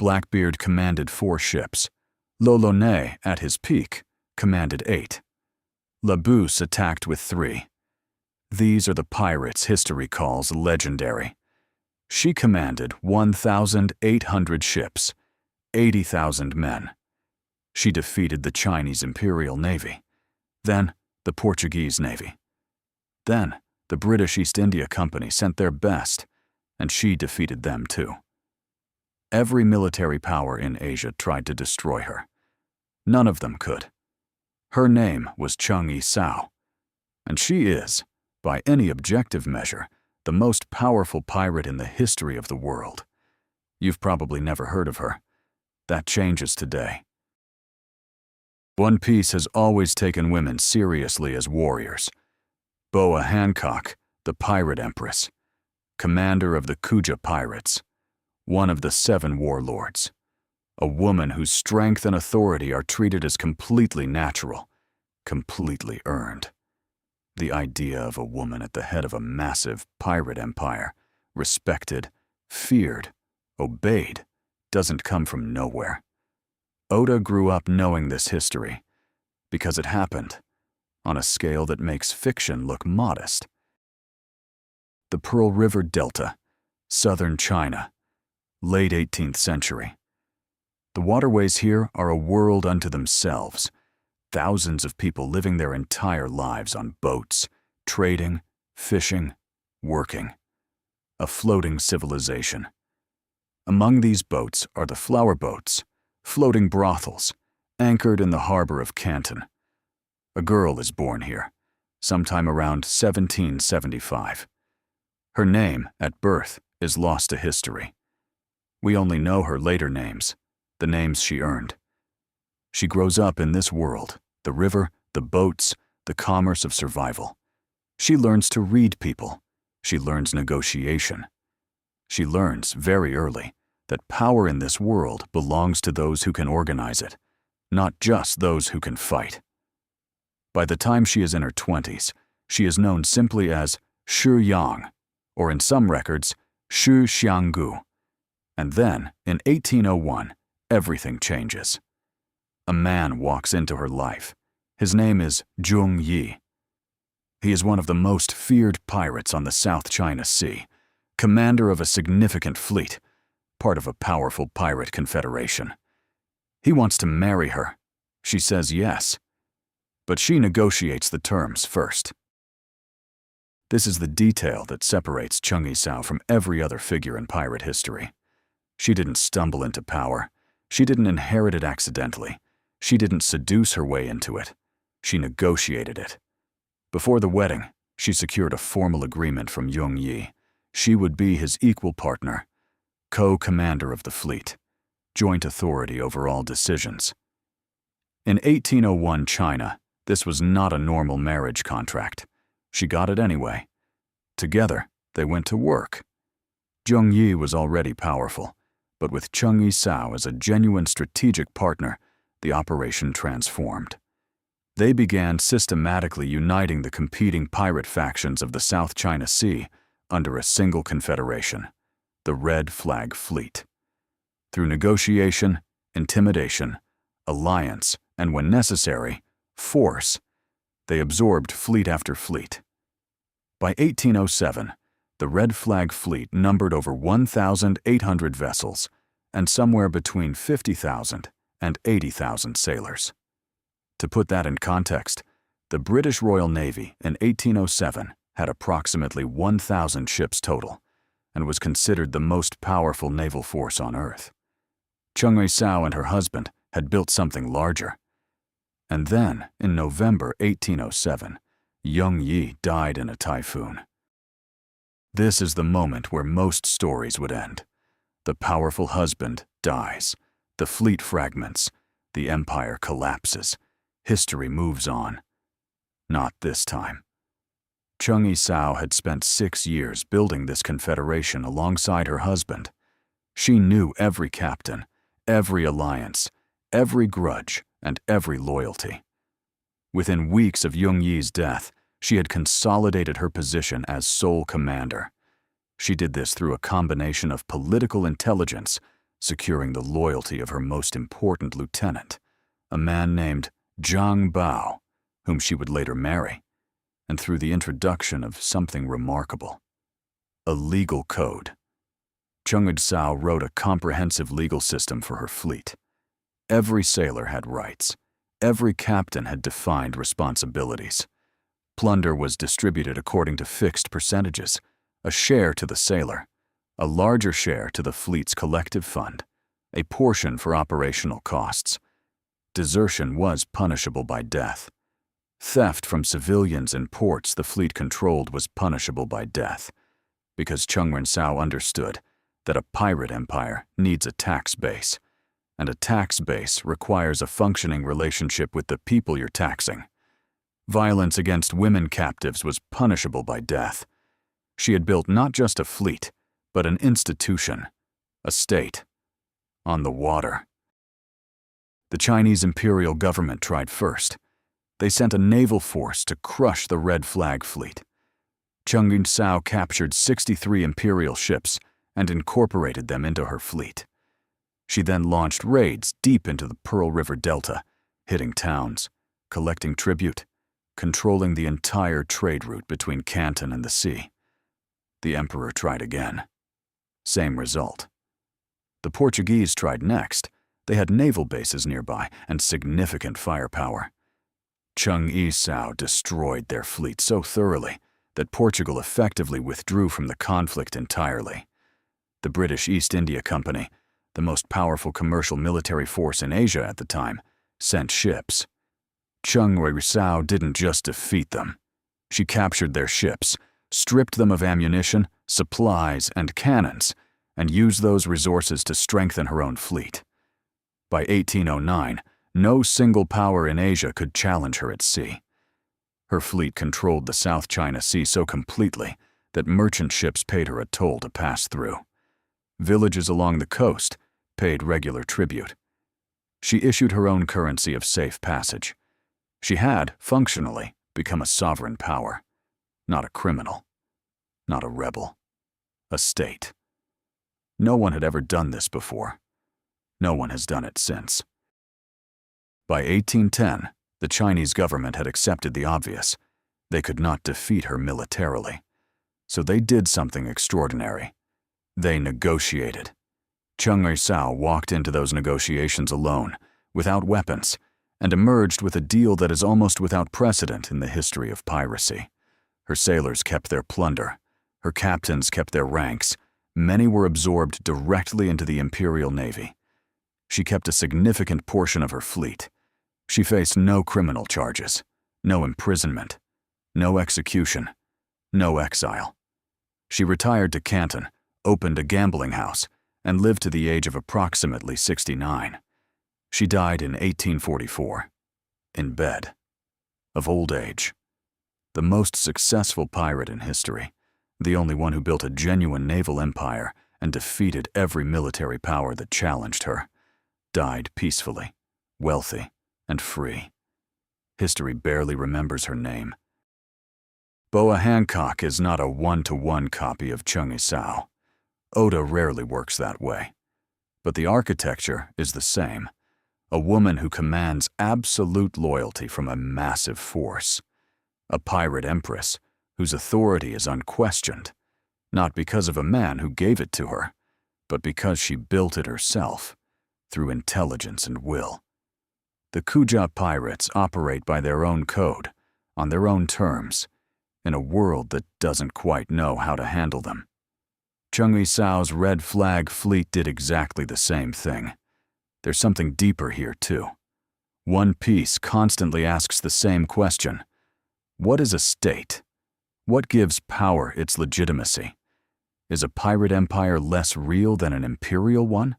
Blackbeard commanded 4 ships. Lolone, at his peak, commanded 8. Buse attacked with 3. These are the pirates history calls legendary. She commanded 1,800 ships, 80,000 men. She defeated the Chinese Imperial Navy, then the Portuguese Navy. Then the British East India Company sent their best, and she defeated them too. Every military power in Asia tried to destroy her. None of them could. Her name was Cheng I Sao, and she is, by any objective measure, the most powerful pirate in the history of the world. You've probably never heard of her. That changes today. One Piece has always taken women seriously as warriors. Boa Hancock, the pirate empress, commander of the Kuja pirates, one of the 7 warlords, a woman whose strength and authority are treated as completely natural, completely earned. The idea of a woman at the head of a massive pirate empire, respected, feared, obeyed, doesn't come from nowhere. Oda grew up knowing this history because it happened on a scale that makes fiction look modest. The Pearl River Delta, southern China, late 18th century. The waterways here are a world unto themselves. Thousands of people living their entire lives on boats, trading, fishing, working. A floating civilization. Among these boats are the flower boats, floating brothels, anchored in the harbor of Canton. A girl is born here, sometime around 1775. Her name, at birth, is lost to history. We only know her later names, the names she earned. She grows up in this world, the river, the boats, the commerce of survival. She learns to read people. She learns negotiation. She learns, very early, that power in this world belongs to those who can organize it, not just those who can fight. By the time she is in her 20s, she is known simply as Shi Yang, or in some records, Shi Xianggu. And then, in 1801, everything changes. A man walks into her life. His name is Zhong Yi. He is one of the most feared pirates on the South China Sea, commander of a significant fleet, part of a powerful pirate confederation. He wants to marry her. She says yes, but she negotiates the terms first. This is the detail that separates Cheng I Sao from every other figure in pirate history. She didn't stumble into power. She didn't inherit it accidentally. She didn't seduce her way into it. She negotiated it. Before the wedding, she secured a formal agreement from Zhong Yi. She would be his equal partner, co-commander of the fleet, joint authority over all decisions. In 1801 China, this was not a normal marriage contract. She got it anyway. Together, they went to work. Zhong Yi was already powerful, but with Cheng I Sao as a genuine strategic partner, the operation transformed. They began systematically uniting the competing pirate factions of the South China Sea under a single confederation, the Red Flag Fleet. Through negotiation, intimidation, alliance, and when necessary, force, they absorbed fleet after fleet. By 1807, the Red Flag Fleet numbered over 1,800 vessels and somewhere between 50,000 and 80,000 sailors. To put that in context, the British Royal Navy in 1807 had approximately 1,000 ships total and was considered the most powerful naval force on Earth. Cheng I Sao and her husband had built something larger. And then, in November 1807, Zhong Yi died in a typhoon. This is the moment where most stories would end. The powerful husband dies, the fleet fragments, the empire collapses, history moves on. Not this time. Cheng I Sao had spent 6 years building this confederation alongside her husband. She knew every captain, every alliance, every grudge, and every loyalty. Within weeks of Zhong Yi's death, she had consolidated her position as sole commander. She did this through a combination of political intelligence, securing the loyalty of her most important lieutenant, a man named Cheng I Sao, whom she would later marry, and through the introduction of something remarkable: a legal code. Cheng I Sao wrote a comprehensive legal system for her fleet. Every sailor had rights. Every captain had defined responsibilities. Plunder was distributed according to fixed percentages, a share to the sailor, a larger share to the fleet's collective fund, a portion for operational costs. Desertion was punishable by death. Theft from civilians in ports the fleet controlled was punishable by death, because Cheng I Sao understood that a pirate empire needs a tax base, and a tax base requires a functioning relationship with the people you're taxing. Violence against women captives was punishable by death. She had built not just a fleet, but an institution, a state, on the water. The Chinese Imperial government tried first. They sent a naval force to crush the Red Flag fleet. Cheng I Sao captured 63 Imperial ships and incorporated them into her fleet. She then launched raids deep into the Pearl River Delta, hitting towns, collecting tribute, controlling the entire trade route between Canton and the sea. The Emperor tried again. Same result. The Portuguese tried next. They had naval bases nearby and significant firepower. Cheng I Sao destroyed their fleet so thoroughly that Portugal effectively withdrew from the conflict entirely. The British East India Company, the most powerful commercial military force in Asia at the time, sent ships. Cheng I Sao didn't just defeat them. She captured their ships, stripped them of ammunition, supplies, and cannons, and used those resources to strengthen her own fleet. By 1809, no single power in Asia could challenge her at sea. Her fleet controlled the South China Sea so completely that merchant ships paid her a toll to pass through. Villages along the coast paid regular tribute. She issued her own currency of safe passage. She had, functionally, become a sovereign power, not a criminal, not a rebel, a state. No one had ever done this before. No one has done it since. By 1810, the Chinese government had accepted the obvious. They could not defeat her militarily. So they did something extraordinary. They negotiated. Cheng I Sao walked into those negotiations alone, without weapons, and emerged with a deal that is almost without precedent in the history of piracy. Her sailors kept their plunder. Her captains kept their ranks. Many were absorbed directly into the Imperial Navy. She kept a significant portion of her fleet. She faced no criminal charges, no imprisonment, no execution, no exile. She retired to Canton, opened a gambling house, and lived to the age of approximately 69. She died in 1844, in bed, of old age. The most successful pirate in history, the only one who built a genuine naval empire and defeated every military power that challenged her, died peacefully, wealthy, and free. History barely remembers her name. Boa Hancock is not a one-to-one copy of Cheng I Sao. Oda rarely works that way. But the architecture is the same. A woman who commands absolute loyalty from a massive force. A pirate empress whose authority is unquestioned, not because of a man who gave it to her, but because she built it herself, through intelligence and will. The Kuja pirates operate by their own code, on their own terms, in a world that doesn't quite know how to handle them. Cheng I Sao's Red Flag fleet did exactly the same thing. There's something deeper here, too. One Piece constantly asks the same question. What is a state? What gives power its legitimacy? Is a pirate empire less real than an imperial one?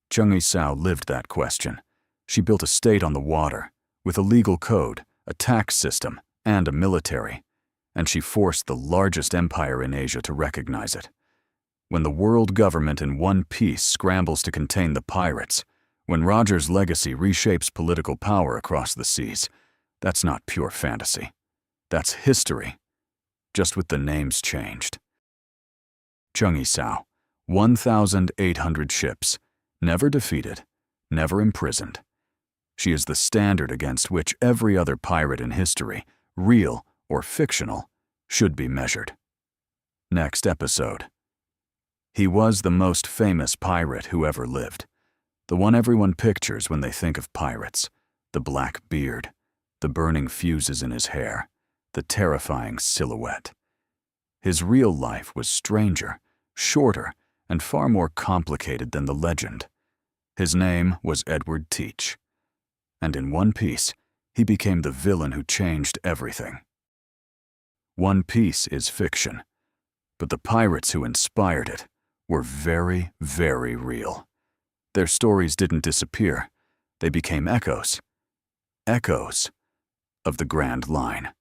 Cheng I Sao lived that question. She built a state on the water, with a legal code, a tax system, and a military, and she forced the largest empire in Asia to recognize it. When the world government in One Piece scrambles to contain the pirates, when Roger's legacy reshapes political power across the seas, that's not pure fantasy. That's history, just with the names changed. Cheng I Sao, 1,800 ships, never defeated, never imprisoned. She is the standard against which every other pirate in history, real or fictional, should be measured. Next episode. He was the most famous pirate who ever lived. The one everyone pictures when they think of pirates. The black beard, the burning fuses in his hair, the terrifying silhouette. His real life was stranger, shorter, and far more complicated than the legend. His name was Edward Teach. And in One Piece, he became the villain who changed everything. One Piece is fiction, but the pirates who inspired it were very, very real. Their stories didn't disappear. They became echoes of the Grand Line.